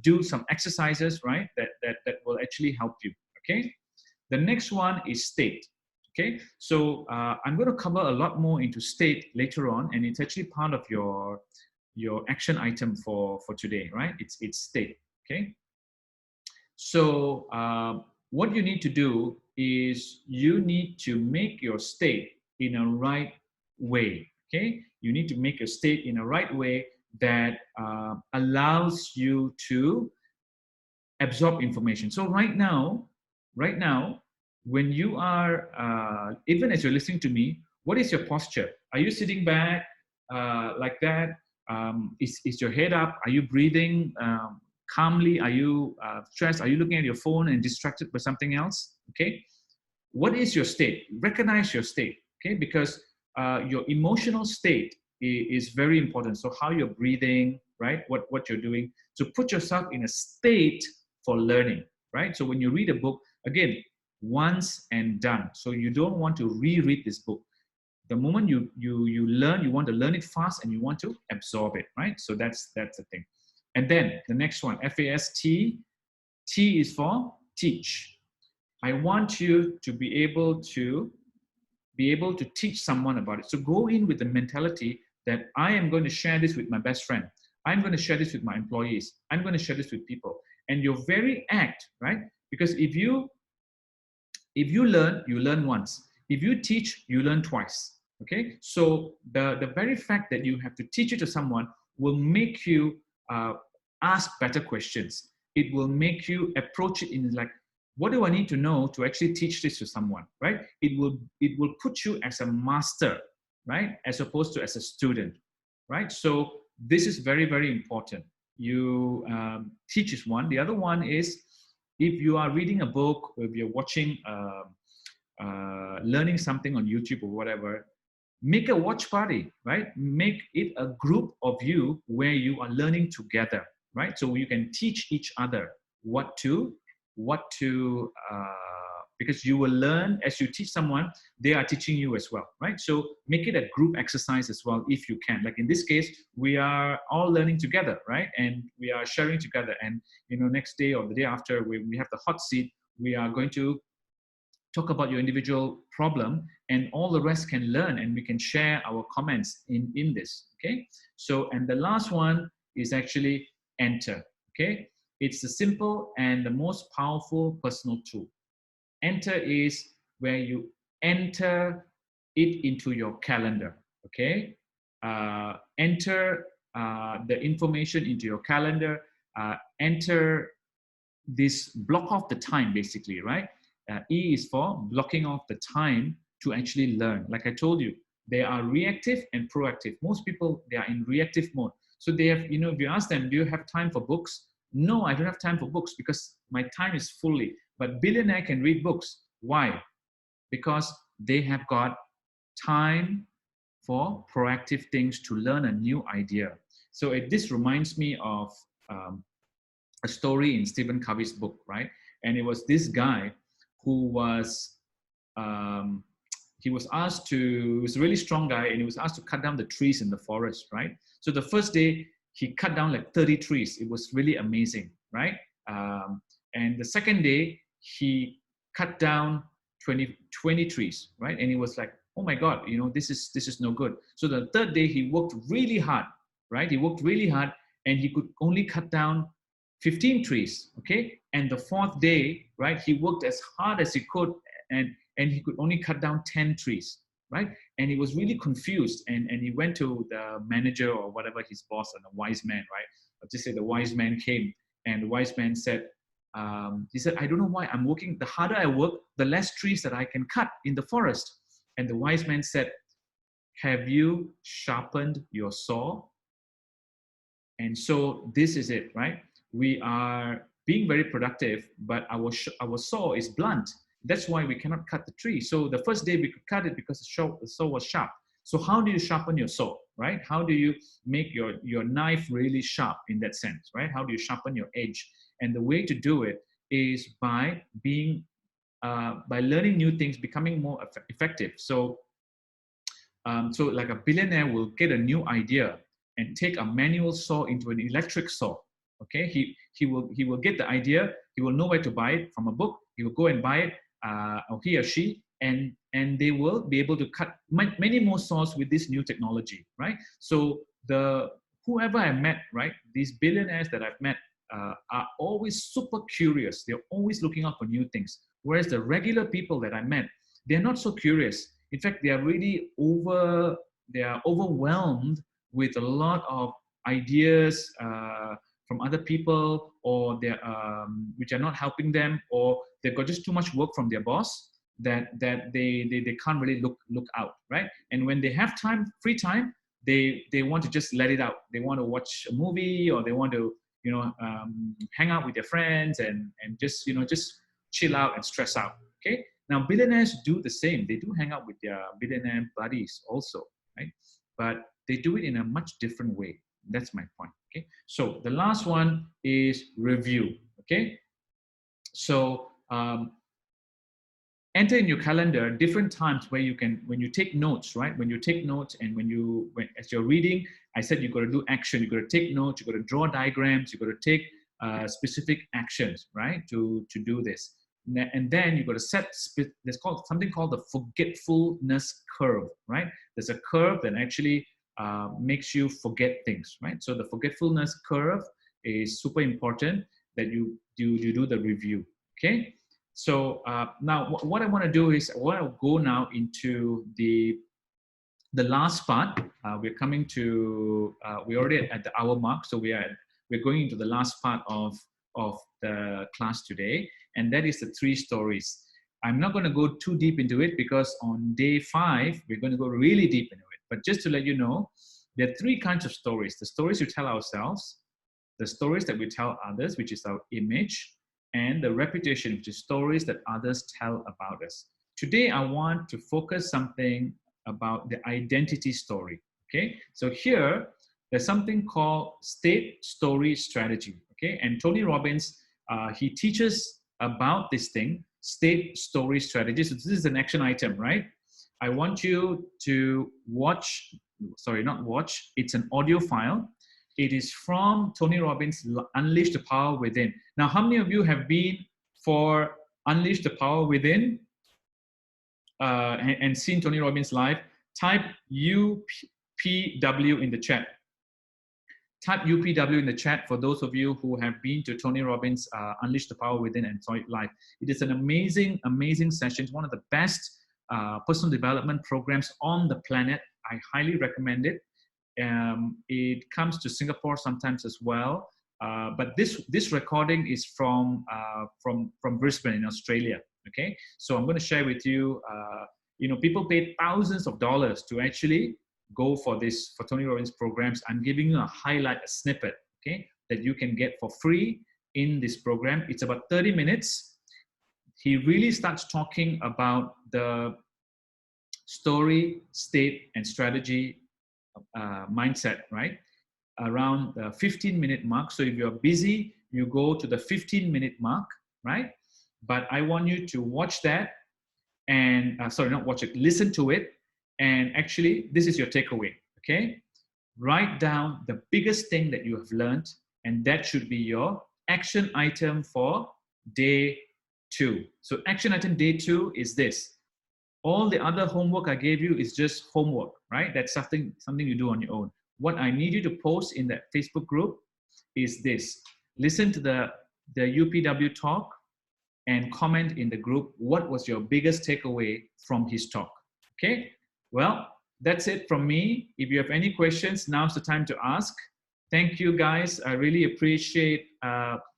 do some exercises, right? That will actually help you. Okay. The next one is state. Okay. So I'm going to cover a lot more into state later on, and it's actually part of your action item for today, right? It's state. Okay. So what you need to do is you need to make your state in a right way. Okay, you need to make your state in a right way that allows you to absorb information. So right now, when you are, even as you're listening to me, what is your posture? Are you sitting back like that? Is your head up? Are you breathing calmly? Are you stressed? Are you looking at your phone and distracted by something else? Okay. What is your state? Recognize your state. Okay, because your emotional state is very important. So how you're breathing, right? What you're doing. So put yourself in a state for learning, right? So when you read a book, again, once and done. So you don't want to reread this book. The moment you learn, you want to learn it fast and you want to absorb it, right? So that's the thing. And then the next one, FAST, T is for teach. I want you to be able to teach someone about it. So go in with the mentality that I am going to share this with my best friend. I'm going to share this with my employees. I'm going to share this with people. And your very act, right? Because if you learn, you learn once. If you teach, you learn twice. Okay. So the very fact that you have to teach it to someone will make you ask better questions. It will make you approach it in like, what do I need to know to actually teach this to someone, right? It will put you as a master, right? As opposed to as a student, right? So this is very, very important. You teach is one. The other one is if you are reading a book, or if you're watching, learning something on YouTube or whatever, make a watch party, right? Make it a group of you where you are learning together, right? So you can teach each other what to, because you will learn as you teach someone, they are teaching you as well, right? So make it a group exercise as well if you can. Like in this case, we are all learning together, right? And we are sharing together. And next day or the day after, we have the hot seat. We are going to talk about your individual problem, and all the rest can learn, and we can share our comments in this. Okay. So, and the last one is actually enter. Okay. It's the simple and the most powerful personal tool. Enter is where you enter it into your calendar. Okay. Enter the information into your calendar. Enter this, block off the time basically, right? E is for blocking off the time to actually learn. Like I told you, they are reactive and proactive. Most people, they are in reactive mode. So they have, if you ask them, do you have time for books? No, I don't have time for books because my time is fully. But billionaire can read books. Why? Because they have got time for proactive things to learn a new idea. So this reminds me of a story in Stephen Covey's book, right? And it was this guy who was, he was a really strong guy, and he was asked to cut down the trees in the forest, right? So the first day, he cut down like 30 trees. It was really amazing, right? And the second day, he cut down 20 trees, right? And he was like, oh my God, this is no good. So the third day, he worked really hard, right? He worked really hard, and he could only cut down 15 trees, okay? And the fourth day, right, he worked as hard as he could, and he could only cut down 10 trees, right? And he was really confused, and he went to the manager or whatever, his boss, and a wise man, right? I'll just say the wise man came, and the wise man said, he said, I don't know why I'm working, the harder I work, the less trees that I can cut in the forest. And the wise man said, have you sharpened your saw? And so this is it, right? We are being very productive, but our saw is blunt. That's why we cannot cut the tree. So the first day we could cut it because the saw was sharp. So how do you sharpen your saw, right? How do you make your knife really sharp in that sense, right? How do you sharpen your edge? And the way to do it is by by learning new things, becoming more effective. So, so like a billionaire will get a new idea and take a manual saw into an electric saw. Okay, he will get the idea. He will know where to buy it from a book. He will go and buy it, or he or she, and they will be able to cut many more saws with this new technology, right? So whoever I met, right, these billionaires that I've met are always super curious. They're always looking out for new things. Whereas the regular people that I met, they're not so curious. In fact, they are really overwhelmed with a lot of ideas from other people, or which are not helping them, or they've got just too much work from their boss that they can't really look out, right? And when they have free time, they want to just let it out. They want to watch a movie, or they want to hang out with their friends and just just chill out and stress out. Okay. Now billionaires do the same. They do hang out with their billionaire buddies also, right? But they do it in a much different way. That's my point. Okay. So the last one is review. Okay. So enter in your calendar different times where you can, when you take notes, right? When you take notes, and as you're reading, I said you got to do action. You got to take notes. You got to draw diagrams. You got to take specific actions, right? To do this. And then you got to set. There's something called the forgetfulness curve, right? There's a curve that actually makes you forget things, right? So the forgetfulness curve is super important that you do the review, okay? So now what I want to do is I want to go now into the last part. We're coming to, we're already at the hour mark, so we're going into the last part of the class today, and that is the 3 stories. I'm not going to go too deep into it because on day 5, we're going to go really deep into it. But just to let you know, there are 3 kinds of stories. The stories we tell ourselves, the stories that we tell others, which is our image, and the reputation, which is stories that others tell about us. Today, I want to focus something about the identity story, okay? So here, there's something called state story strategy, okay? And Tony Robbins, he teaches about this thing, state story strategy. So this is an action item, right? I want you to watch, sorry, not watch, it's an audio file. It is from Tony Robbins' Unleash the Power Within. Now, how many of you have been for Unleash the Power Within and seen Tony Robbins live? Type UPW in the chat. Type UPW in the chat for those of you who have been to Tony Robbins' Unleash the Power Within and saw it live. It is an amazing, amazing session. It's one of the best personal development programs on the planet. I highly recommend it. It comes to Singapore sometimes as well. But this recording is from Brisbane in Australia. Okay, so I'm going to share with you. You know, people paid thousands of dollars to actually go for Tony Robbins programs. I'm giving you a highlight, a snippet, okay, that you can get for free in this program. It's about 30 minutes. He really starts talking about the story, state, and strategy mindset, right? Around the 15-minute mark. So if you're busy, you go to the 15-minute mark, right? But I want you to watch that and, sorry, not watch it, listen to it. And actually, this is your takeaway, okay? Write down the biggest thing that you have learned, and that should be your action item for day 2. So action item day 2 is this. All the other homework I gave you is just homework, right? That's something you do on your own. What I need you to post in that Facebook group is this. Listen to the UPW talk and comment in the group, what was your biggest takeaway from his talk, okay? Well, that's it from me. If you have any questions, now's the time to ask. Thank you, guys. I really appreciate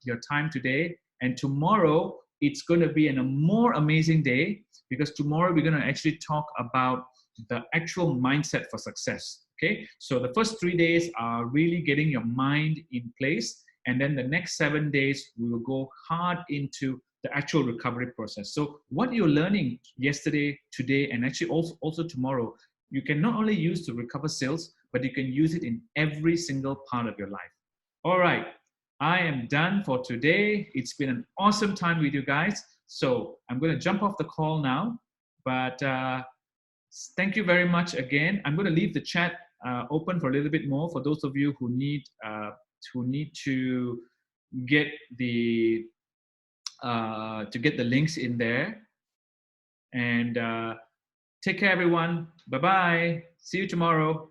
your time today. And tomorrow, it's going to be a more amazing day because tomorrow we're going to actually talk about the actual mindset for success. Okay, so the first 3 days are really getting your mind in place, and then the next 7 days we will go hard into the actual recovery process. So what you're learning yesterday, today, and actually also tomorrow, you can not only use to recover sales, but you can use it in every single part of your life. All right, I am done for today. It's been an awesome time with you guys. So I'm going to jump off the call now, but thank you very much again. I'm going to leave the chat open for a little bit more for those of you who need to get the links in there. And take care, everyone. Bye-bye. See you tomorrow.